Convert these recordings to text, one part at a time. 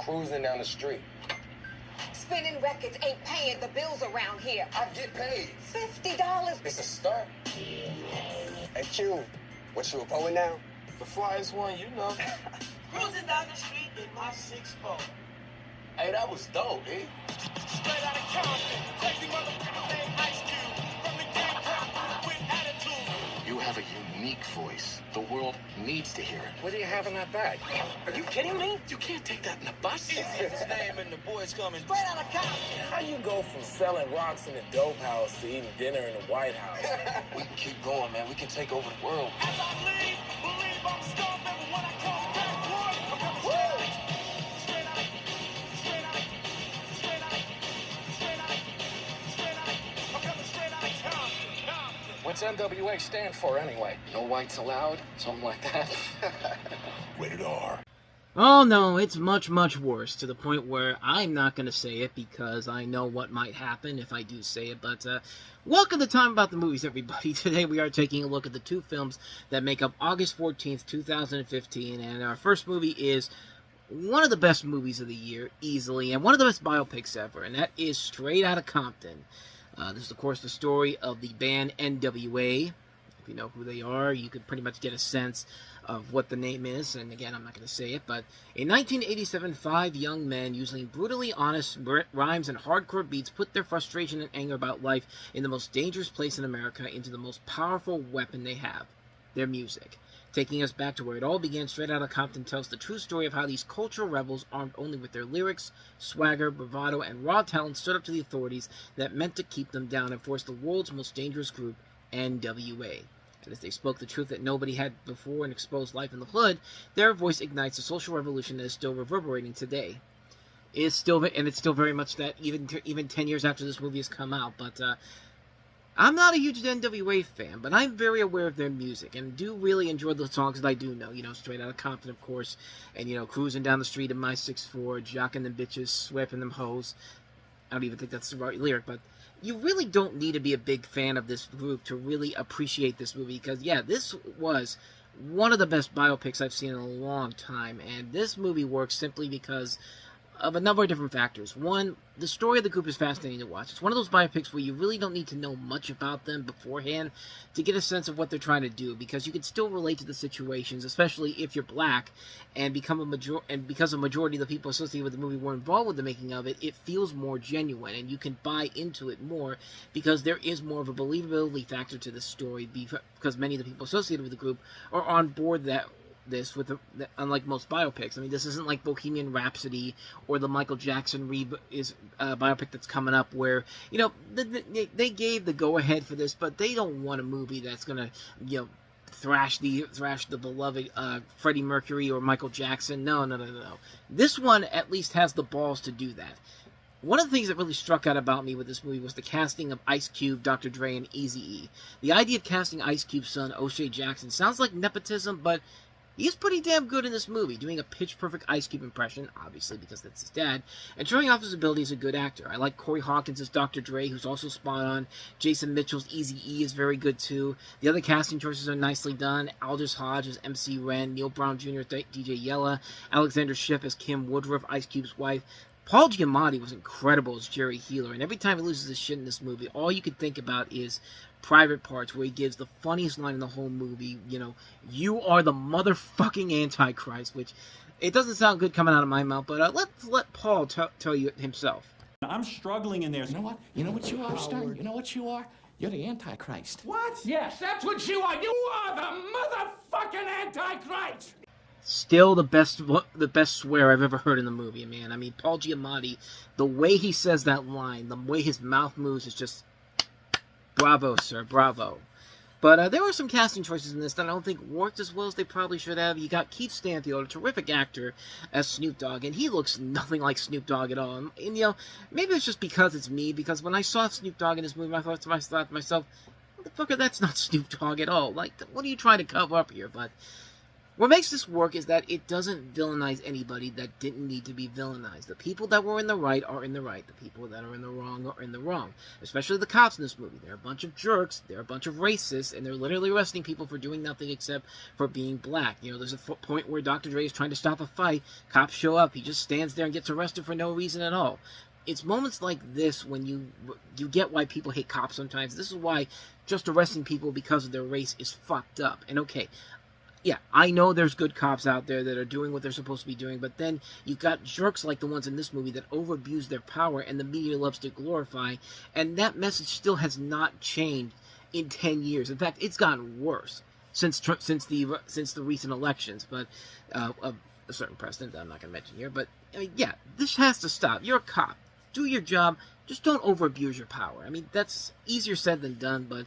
cruising down the street. Spinning records ain't paying the bills around here. I get paid. $50. It's a start. Hey, Q, what, you a poet now? The flyest one, you know. Cruising down the street in my 6'4". Hey, that was dope, eh? Straight out of Compton, crazy motherfucker named Ice Cube. From the game crowd with attitude. You have a unique voice. The world needs to hear it. What do you have in that bag? Are you kidding me? You can't take that in the bus. Easy as his name and the boys coming. Straight out of Compton. How you go from selling rocks in the dope house to eating dinner in the White House? We can keep going, man. We can take over the world. As I leave, believe I'm stumped. And when I come back, boy, I'm coming straight out. Straight out. Straight out. Straight out. Straight out. I'm coming straight out of Compton. What's NWA stand for anyway? No whites allowed? Something like that? Rated R. Oh no, it's much, much worse, to the point where I'm not going to say it because I know what might happen if I do say it, but welcome to Time About the Movies, everybody. Today we are taking a look at the two films that make up August 14th, 2015, and our first movie is one of the best movies of the year, easily, and one of the best biopics ever, and that is Straight Outta Compton. This is, of course, the story of the band NWA. If you know who they are, you could pretty much get a sense of what the name is, and again, I'm not going to say it, but in 1987, 5 young men, using brutally honest rhymes and hardcore beats, put their frustration and anger about life in the most dangerous place in America into the most powerful weapon they have, their music. Taking us back to where it all began, Straight Outta Compton tells the true story of how these cultural rebels, armed only with their lyrics, swagger, bravado, and raw talent, stood up to the authorities that meant to keep them down and force the world's most dangerous group, NWA. And as they spoke the truth that nobody had before and exposed life in the hood, their voice ignites a social revolution that is still reverberating today. It's still very much that even 10 years after this movie has come out. But I'm not a huge NWA fan, but I'm very aware of their music and do really enjoy the songs that I do know. You know, Straight Outta Compton, of course, and, you know, Cruising Down the Street in my 6'4", Jockin' them bitches, Sweeping them hoes. I don't even think that's the right lyric, but you really don't need to be a big fan of this group to really appreciate this movie, because, yeah, this was one of the best biopics I've seen in a long time, and this movie works simply because of a number of different factors. One, the story of the group is fascinating to watch. It's one of those biopics where you really don't need to know much about them beforehand to get a sense of what they're trying to do, because you can still relate to the situations, especially if you're black, and because a majority of the people associated with the movie were involved with the making of it, it feels more genuine, and you can buy into it more because there is more of a believability factor to the story, because many of the people associated with the group are on board unlike most biopics. I mean, this isn't like Bohemian Rhapsody or the Michael Jackson biopic that's coming up, where, you know, they gave the go-ahead for this, but they don't want a movie that's gonna, you know, thrash the beloved Freddie Mercury or Michael Jackson. No. This one at least has the balls to do that. One of the things that really struck out about me with this movie was the casting of Ice Cube, Dr. Dre, and Eazy-E. The idea of casting Ice Cube's son, O'Shea Jackson, sounds like nepotism, but he's pretty damn good in this movie, doing a pitch-perfect Ice Cube impression, obviously because that's his dad, and showing off his ability as a good actor. I like Corey Hawkins as Dr. Dre, who's also spot on. Jason Mitchell's Eazy-E is very good, too. The other casting choices are nicely done. Aldous Hodge as MC Ren, Neil Brown Jr. as DJ Yella, Alexander Shipp as Kim Woodruff, Ice Cube's wife. Paul Giamatti was incredible as Jerry Healer, and every time he loses his shit in this movie, all you could think about is Private Parts, where he gives the funniest line in the whole movie, you know, "You are the motherfucking Antichrist," which, it doesn't sound good coming out of my mouth, but let's let Paul tell you himself. I'm struggling in there. You know what? You know what you are, Stern? You know what you are? You're the Antichrist. What? Yes, that's what you are. You are the motherfucking Antichrist. Still the best swear I've ever heard in the movie, man. I mean, Paul Giamatti, the way he says that line, the way his mouth moves is just bravo, sir, bravo. But there were some casting choices in this that I don't think worked as well as they probably should have. You got Keith Stanfield, a terrific actor, as Snoop Dogg, and he looks nothing like Snoop Dogg at all. And, you know, maybe it's just because it's me, because when I saw Snoop Dogg in this movie, I thought to myself, motherfucker, that's not Snoop Dogg at all. Like, what are you trying to cover up here? But What makes this work is that it doesn't villainize anybody that didn't need to be villainized. The people that were in the right are in the right. The people that are in the wrong are in the wrong. Especially the cops in this movie. They're a bunch of jerks. They're a bunch of racists. And they're literally arresting people for doing nothing except for being black. You know, there's a point where Dr. Dre is trying to stop a fight. Cops show up. He just stands there and gets arrested for no reason at all. It's moments like this when you get why people hate cops sometimes. This is why just arresting people because of their race is fucked up. And okay, yeah, I know there's good cops out there that are doing what they're supposed to be doing, but then you've got jerks like the ones in this movie that overabuse their power and the media loves to glorify, and that message still has not changed in 10 years. In fact, it's gotten worse since the recent elections, but of a certain president that I'm not going to mention here. But, I mean, yeah, this has to stop. You're a cop. Do your job. Just don't overabuse your power. I mean, that's easier said than done, but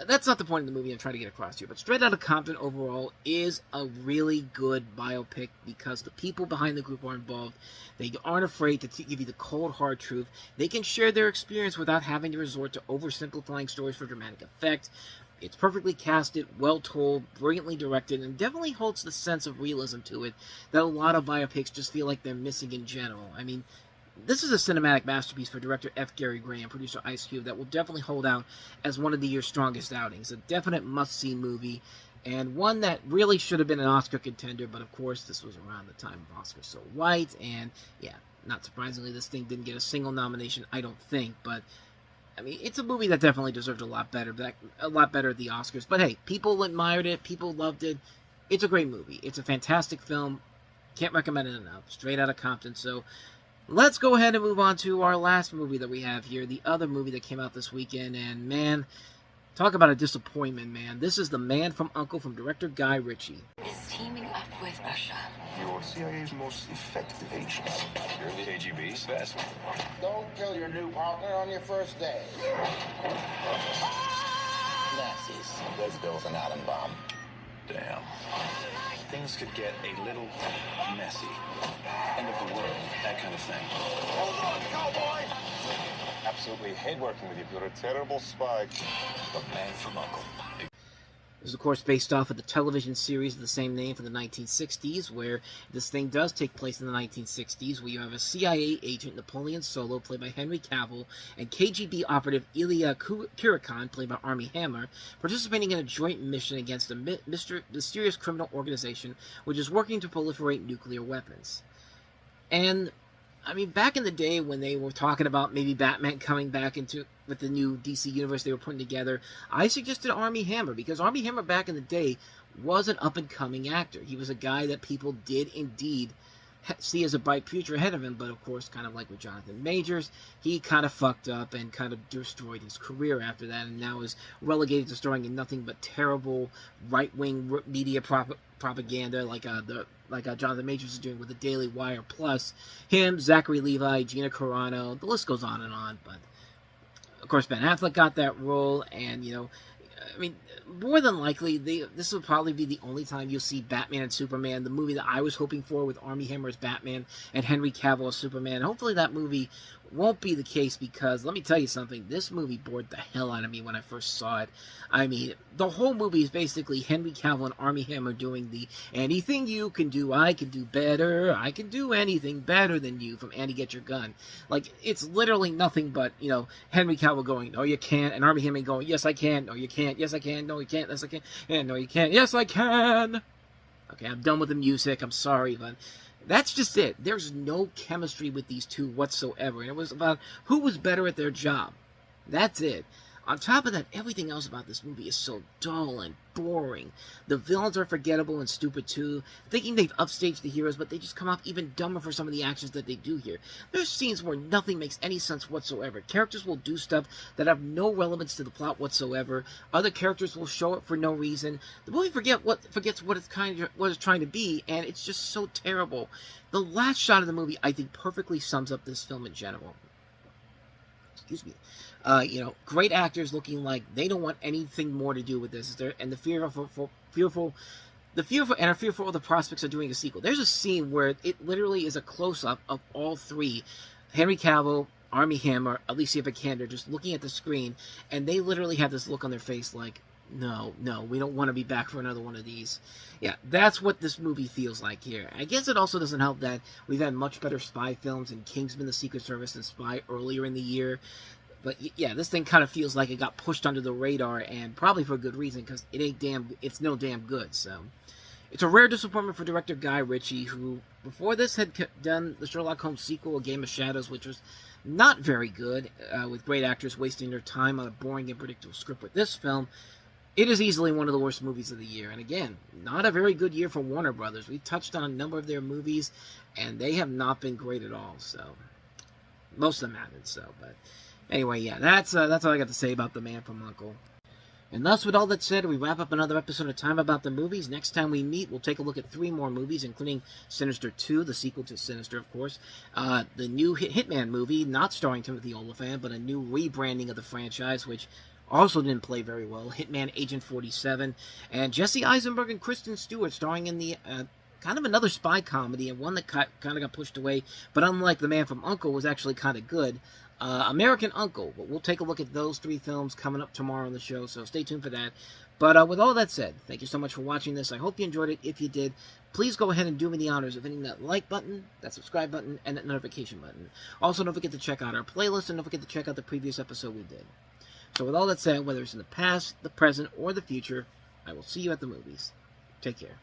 that's not the point of the movie I'm trying to get across here. But Straight Outta Compton overall is a really good biopic because the people behind the group are involved. They aren't afraid to give you the cold, hard truth. They can share their experience without having to resort to oversimplifying stories for dramatic effect. It's perfectly casted, well told, brilliantly directed, and definitely holds the sense of realism to it that a lot of biopics just feel like they're missing in general. I mean, this is a cinematic masterpiece for director F. Gary Gray and producer Ice Cube that will definitely hold out as one of the year's strongest outings. A definite must-see movie, and one that really should have been an Oscar contender, but of course this was around the time of Oscar So White, and yeah, not surprisingly, this thing didn't get a single nomination, I don't think, but I mean, it's a movie that definitely deserved a lot better at the Oscars. But hey, people admired it, people loved it. It's a great movie. It's a fantastic film. Can't recommend it enough. Straight Outta Compton. So let's go ahead and move on to our last movie that we have here, the other movie that came out this weekend, and man, talk about a disappointment, man. This is The Man from U.N.C.L.E. from director Guy Ritchie. Is teaming up with Russia. You're CIA's most effective agent. You're the KGB's best. Don't kill your new partner on your first day. Nazis. Let's build an atom bomb. Damn. Things could get a little messy. End of the world, that kind of thing. Hold on, cowboy! Absolutely hate working with you. You're a terrible spy. The Man from U.N.C.L.E. This is, of course, based off of the television series of the same name from the 1960s, where this thing does take place in the 1960s, where you have a CIA agent, Napoleon Solo, played by Henry Cavill, and KGB operative Ilya Kurikhan, played by Armie Hammer, participating in a joint mission against a mysterious criminal organization which is working to proliferate nuclear weapons. And I mean, back in the day when they were talking about maybe Batman coming back with the new DC universe they were putting together, I suggested Armie Hammer, because Armie Hammer back in the day was an up-and-coming actor. He was a guy that people did indeed see as a bright future ahead of him, but of course, kind of like with Jonathan Majors, he kind of fucked up and kind of destroyed his career after that, and now is relegated to starring in nothing but terrible right-wing media propaganda like Jonathan Majors is doing with the Daily Wire. Plus, him, Zachary Levi, Gina Carano, the list goes on and on. But of course, Ben Affleck got that role, and you know, I mean, more than likely, this will probably be the only time you'll see Batman and Superman, the movie that I was hoping for with Armie Hammer as Batman and Henry Cavill as Superman. Hopefully that movie won't be the case, because let me tell you something, this movie bored the hell out of me when I first saw it. I mean, the whole movie is basically Henry Cavill and Armie Hammer doing the anything you can do, I can do better, I can do anything better than you from Annie Get Your Gun. Like, it's literally nothing but, you know, Henry Cavill going, no you can't, and Armie Hammer going, yes I can, no you can't, yes I can, no you can't, yes I can, and no you can't, yes I can. Okay, I'm done with the music, I'm sorry, but that's just it. There's no chemistry with these two whatsoever. And it was about who was better at their job. That's it. On top of that, everything else about this movie is so dull and boring. The villains are forgettable and stupid too, thinking they've upstaged the heroes, but they just come off even dumber for some of the actions that they do here. There's scenes where nothing makes any sense whatsoever. Characters will do stuff that have no relevance to the plot whatsoever. Other characters will show up for no reason. The movie forgets what it's trying to be, and it's just so terrible. The last shot of the movie, I think, perfectly sums up this film in general. Excuse me. You know, great actors looking like they don't want anything more to do with this, and the fearful of the prospects of doing a sequel. There's a scene where it literally is a close-up of all three, Henry Cavill, Armie Hammer, Alicia Vikander, just looking at the screen, and they literally have this look on their face like, No, we don't want to be back for another one of these. Yeah, that's what this movie feels like here. I guess it also doesn't help that we've had much better spy films in Kingsman, The Secret Service, and Spy earlier in the year. But yeah, this thing kind of feels like it got pushed under the radar, and probably for a good reason, because it's no damn good, so. It's a rare disappointment for director Guy Ritchie, who, before this, had done the Sherlock Holmes sequel, A Game of Shadows, which was not very good, with great actors wasting their time on a boring and predictable script. With this film, it is easily one of the worst movies of the year. And again, not a very good year for Warner Brothers. We touched on a number of their movies, and they have not been great at all, so. Most of them haven't, so, but. Anyway, yeah, that's all I got to say about The Man from U.N.C.L.E. And thus, with all that said, we wrap up another episode of Time About the Movies. Next time we meet, we'll take a look at 3 more movies, including Sinister 2, the sequel to Sinister, of course, the new Hitman movie, not starring Timothy Olyphant, but a new rebranding of the franchise, which also didn't play very well, Hitman Agent 47, and Jesse Eisenberg and Kristen Stewart starring in the kind of another spy comedy, and one that kind of got pushed away, but unlike The Man from U.N.C.L.E. was actually kind of good. American U.N.C.L.E. But we'll take a look at those 3 films coming up tomorrow on the show, so stay tuned for that. But with all that said, thank you so much for watching this. I hope you enjoyed it. If you did, please go ahead and do me the honors of hitting that like button, that subscribe button, and that notification button. Also, don't forget to check out our playlist, and don't forget to check out the previous episode we did. So with all that said, whether it's in the past, the present, or the future, I will see you at the movies. Take care.